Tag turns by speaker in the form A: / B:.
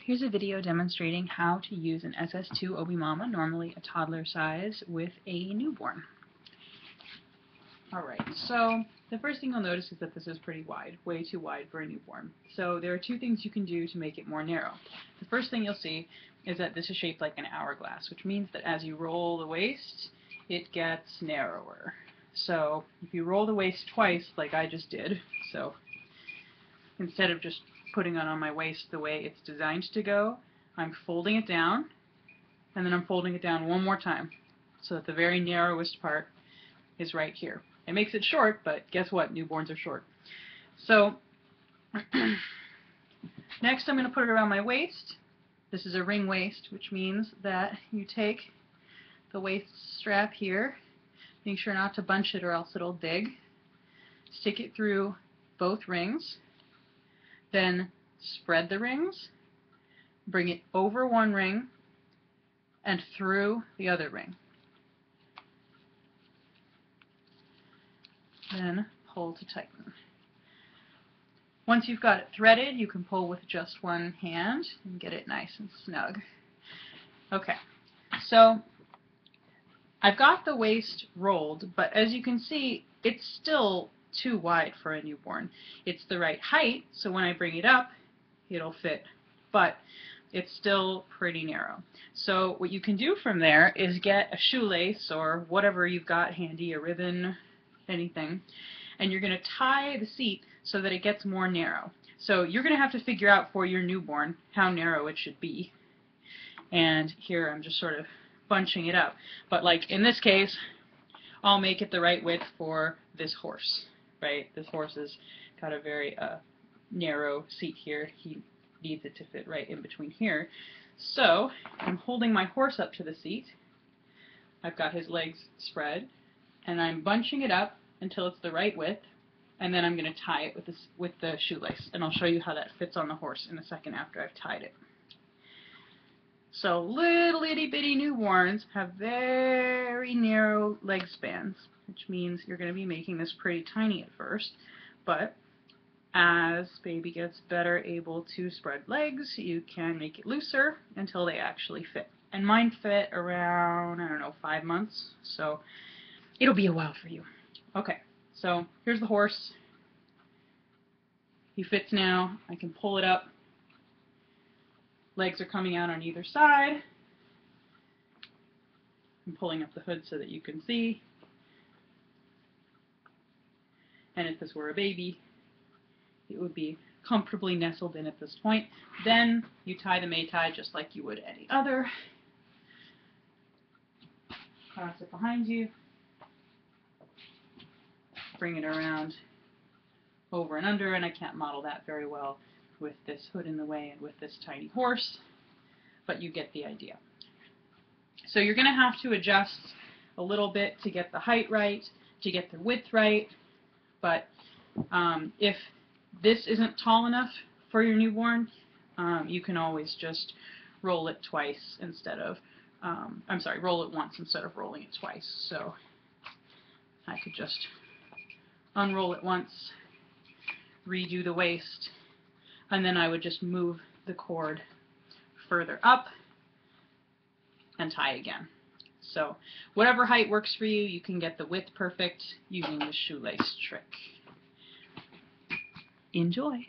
A: Here's a video demonstrating how to use an SS2 Obimama, normally a toddler size, with a newborn. Alright, so the first thing you'll notice is that this is pretty wide, way too wide for a newborn. So there are two things you can do to make it more narrow. The first thing you'll see is that this is shaped like an hourglass, which means that as you roll the waist, it gets narrower. So if you roll the waist twice, like I just did, so instead of just putting it on my waist the way it's designed to go, I'm folding it down, and then I'm folding it down one more time, so that the very narrowest part is right here. It makes it short, but guess what? Newborns are short. So next I'm going to put it around my waist. This is a ring waist, which means that you take the waist strap here, make sure not to bunch it or else it'll dig, stick it through both rings, then spread the rings, bring it over one ring and through the other ring. Then pull to tighten. Once you've got it threaded, you can pull with just one hand and get it nice and snug. Okay, so I've got the waist rolled, but as you can see, it's still too wide for a newborn. It's the right height, so when I bring it up, it'll fit, but it's still pretty narrow. So what you can do from there is get a shoelace or whatever you've got handy, a ribbon, anything, and you're going to tie the seat so that it gets more narrow. So you're going to have to figure out for your newborn how narrow it should be. And here I'm just sort of bunching it up. But like in this case, I'll make it the right width for this horse. Right? This horse has got a very narrow seat here. He needs it to fit right in between here. So I'm holding my horse up to the seat. I've got his legs spread, and I'm bunching it up until it's the right width, and then I'm going to tie it with the shoelace. And I'll show you how that fits on the horse in a second after I've tied it. So little itty bitty newborns have very narrow leg spans, which means you're going to be making this pretty tiny at first, but as baby gets better able to spread legs, you can make it looser until they actually fit. And mine fit around, I don't know, 5 months, so it'll be a while for you. Okay, so here's the horse. He fits now. I can pull it up. Legs are coming out on either side. I'm pulling up the hood so that you can see. And if this were a baby, it would be comfortably nestled in at this point. Then you tie the Mei Tai just like you would any other. Cross it behind you. Bring it around over and under, and I can't model that very well with this hood in the way and with this tiny horse, but you get the idea. So you're going to have to adjust a little bit to get the height right, to get the width right, but if this isn't tall enough for your newborn, you can always just roll it twice instead of, roll it once instead of rolling it twice. So I could just unroll it once, redo the waist, and then I would just move the cord further up and tie again. So whatever height works for you, you can get the width perfect using the shoelace trick. Enjoy!